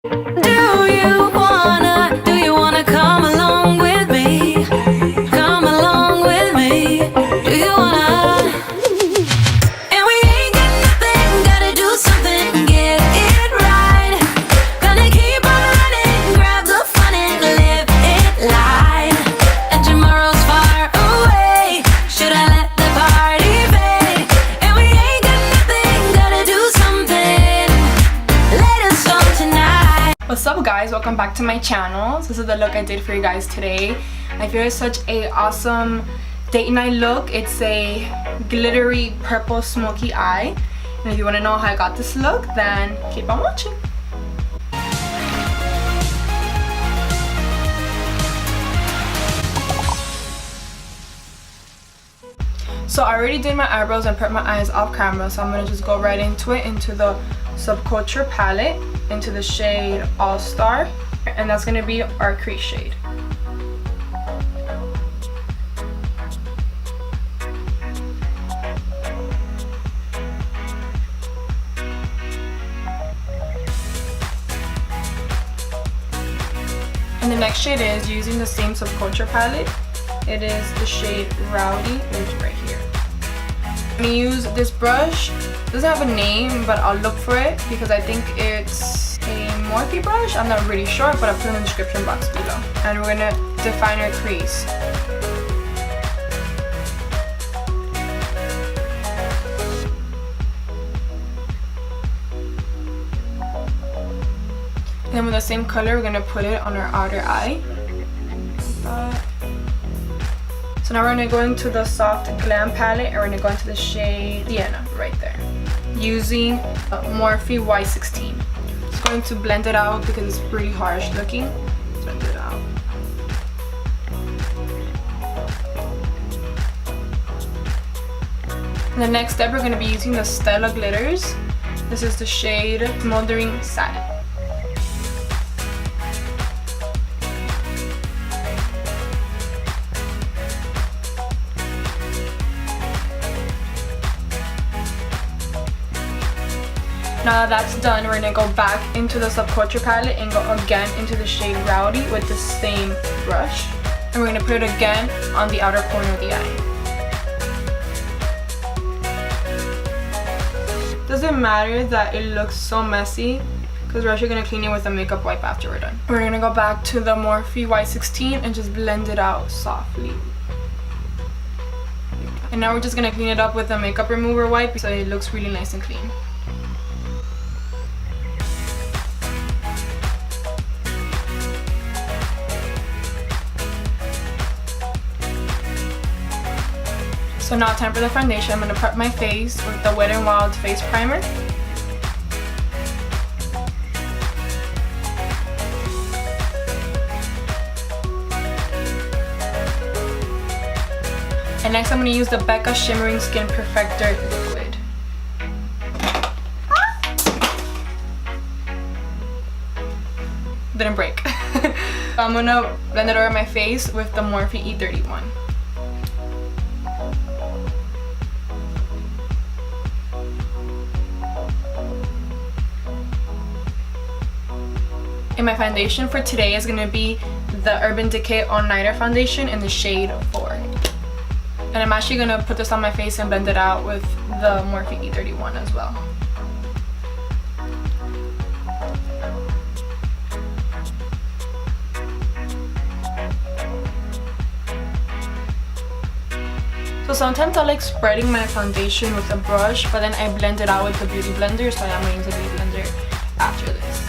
Do you wanna come along with me? Come along with me. Do you wanna? And we ain't got nothing, gotta do something, get it right. Gonna keep on running, grab the fun and live it light. And tomorrow's far away, should I let the party fade? And we ain't got nothing, gotta do something, let us on tonight. What's up guys, welcome back to my channel. This is the look I did for you guys today. I feel it's such a awesome date night look. It's a glittery purple smoky eye, and if you want to know how I got this look, then keep on watching. So I already did my eyebrows and prepped my eyes off camera, so I'm going to just go right into it, into the Subculture palette, into the shade All Star, and that's going to be our crease shade. And the next shade is using the same Subculture palette. It is the shade Rowdy, which is right here. I'm going to use this brush. It doesn't have a name, but I'll look for it because I think it's a Morphe brush. I'm not really sure, but I'll put it in the description box below. And we're going to define our crease. And then with the same color, we're going to put it on our outer eye. Like that. So now we're going to go into the soft Glam palette, and we're going to go into the shade Sienna right there, using Morphe Y16. Just going to blend it out because it's pretty harsh looking. Let's blend it out. And the next step, we're going to be using the Stila glitters. This is the shade Smoldering Satin. Now that that's done, we're going to go back into the Subculture palette and go again into the shade Rowdy with the same brush. And we're going to put it again on the outer corner of the eye. Doesn't matter that it looks so messy because we're actually going to clean it with a makeup wipe after we're done. We're going to go back to the Morphe Y16 and just blend it out softly. And now we're just going to clean it up with a makeup remover wipe so it looks really nice and clean. So now time for the foundation. I'm going to prep my face with the Wet n Wild face primer. And next I'm going to use the Becca Shimmering Skin Perfector liquid. Didn't break. So I'm going to blend it over my face with the Morphe E31. And my foundation for today is going to be the Urban Decay All Nighter foundation in the shade 4. And I'm actually going to put this on my face and blend it out with the Morphe E31 as well. So sometimes I like spreading my foundation with a brush, but then I blend it out with the beauty blender, so I'm going to use the beauty blender after this.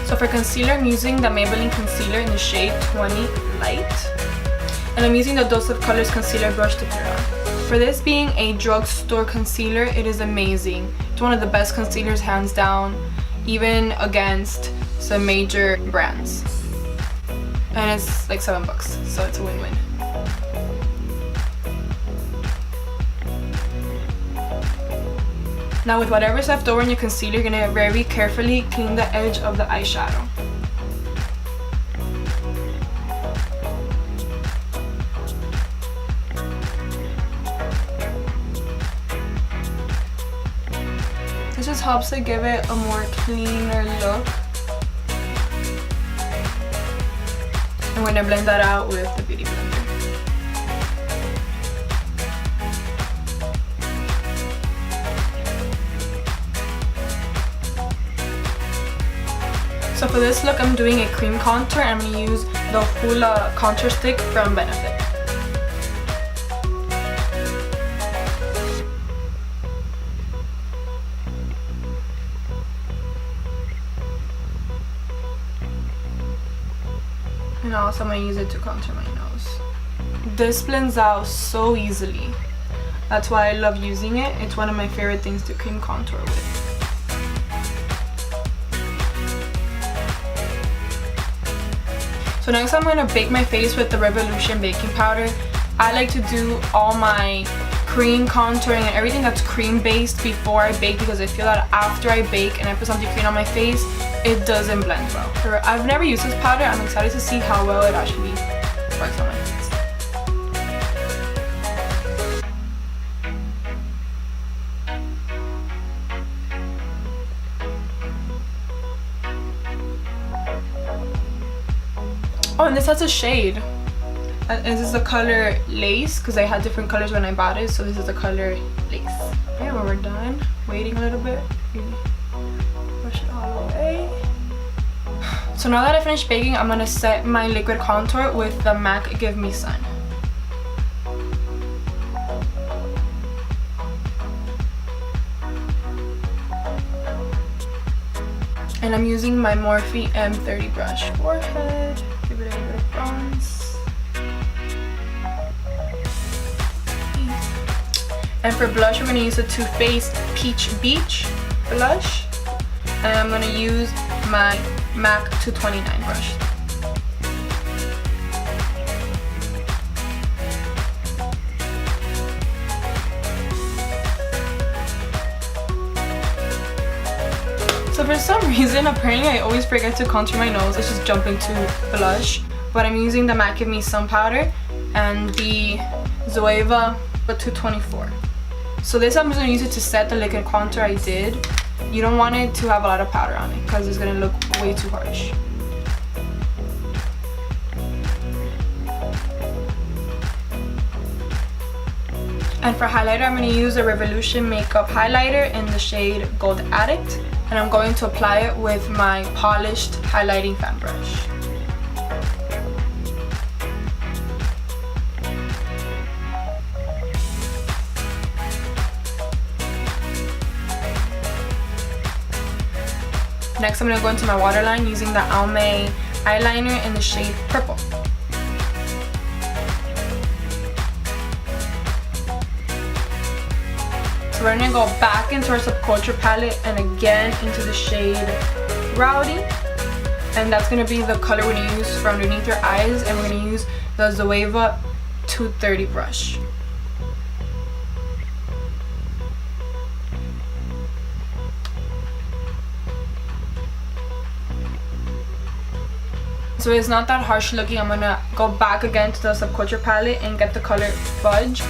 So for concealer, I'm using the Maybelline concealer in the shade 20 Light. And I'm using the Dose of Colors concealer brush to put it on. For this being a drugstore concealer, it is amazing. It's one of the best concealers hands down, even against some major brands. And it's like $7, so it's a win-win. Now with whatever's left over in your concealer, you're going to very carefully clean the edge of the eyeshadow. just helps to give it a more cleaner look. I'm going to blend that out with the Beauty Blender. So for this look, I'm doing a cream contour and I'm going to use the Hoola contour stick from Benefit. And also I'm going to use it to contour my nose. This blends out so easily. That's why I love using it. It's one of my favorite things to cream contour with. So next I'm going to bake my face with the Revolution baking powder. I like to do all my cream contouring and everything that's cream based before I bake, because I feel that after I bake and I put something cream on my face, it doesn't blend well. I've never used this powder. I'm excited to see how well it actually works on my face. Oh, and this has a shade. And this is the color Lace, because I had different colors when I bought it, so this is the color Lace. Okay, when we're done, waiting a little bit, really push it all away. So now that I finished baking, I'm going to set my liquid contour with the MAC Give Me Sun. And I'm using my Morphe M30 brush. Forehead, give it a little bit of bronze. And for blush, we're going to use the Too Faced Peach Beach blush. And I'm going to use my MAC 229 brush. So for some reason, apparently I always forget to contour my nose. Let's just jump into blush. But I'm using the MAC Give Me Sun powder and the Zoeva 224. So this I'm just going to use it to set the liquid contour I did. You don't want it to have a lot of powder on it because it's going to look way too harsh. And for highlighter, I'm going to use a Revolution Makeup highlighter in the shade Gold Addict. And I'm going to apply it with my polished highlighting fan brush. Next, I'm going to go into my waterline using the Almay eyeliner in the shade Purple. So we're going to go back into our Subculture palette and again into the shade Rowdy. And that's going to be the color we're going to use from underneath your eyes. And we're going to use the Zoeva 230 brush. So it's not that harsh looking. I'm going to go back again to the Subculture palette and get the color Fudge.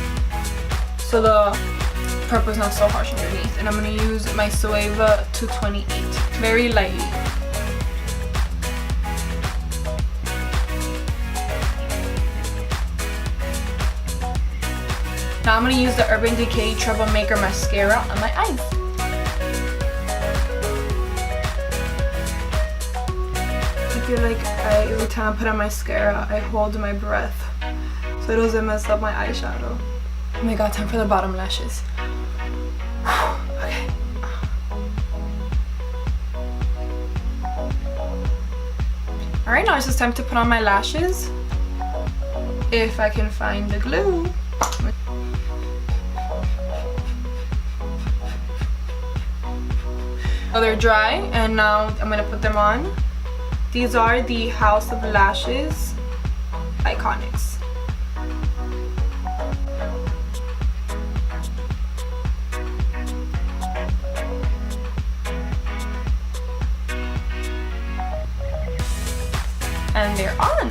So the purple is not so harsh underneath. And I'm going to use my Zoeva 228 very lightly. Now I'm going to use the Urban Decay Troublemaker mascara on my eyes. I feel like every time I put on mascara, I hold my breath so it doesn't mess up my eyeshadow. Oh my god, time for the bottom lashes. Okay. Alright, now it's just time to put on my lashes. If I can find the glue. So they're dry, and now I'm going to put them on. These are the House of Lashes Iconics. And they're on.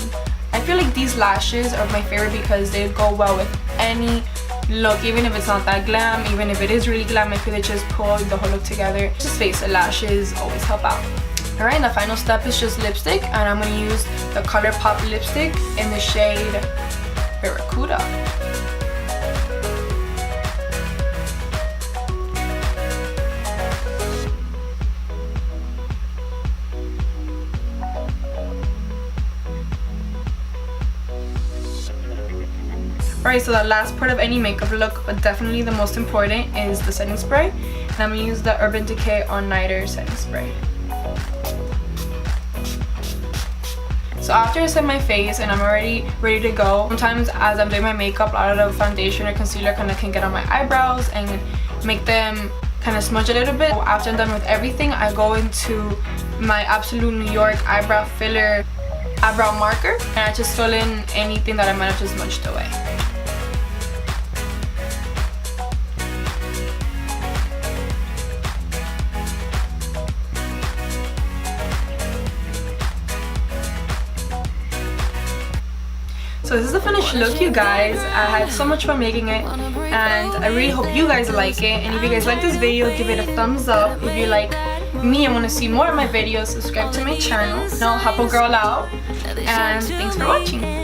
I feel like these lashes are my favorite because they go well with any look, even if it's not that glam, even if it is really glam, I feel it just pull the whole look together. Just face and lashes always help out. Alright, the final step is just lipstick, and I'm going to use the Colourpop lipstick in the shade Baracuda. Alright, so the last part of any makeup look, but definitely the most important, is the setting spray. And I'm going to use the Urban Decay All Nighter setting spray. So after I set my face and I'm already ready to go, sometimes as I'm doing my makeup, a lot of the foundation or concealer kind of can get on my eyebrows and make them kind of smudge a little bit. After I'm done with everything, I go into my Absolute New York eyebrow filler eyebrow marker, and I just fill in anything that I might have just smudged away. So this is the finished look, you guys. I had so much fun making it, and I really hope you guys like it. And if you guys like this video, give it a thumbs up. If you like me and want to see more of my videos, subscribe to my channel. Now help a girl out, and thanks for watching.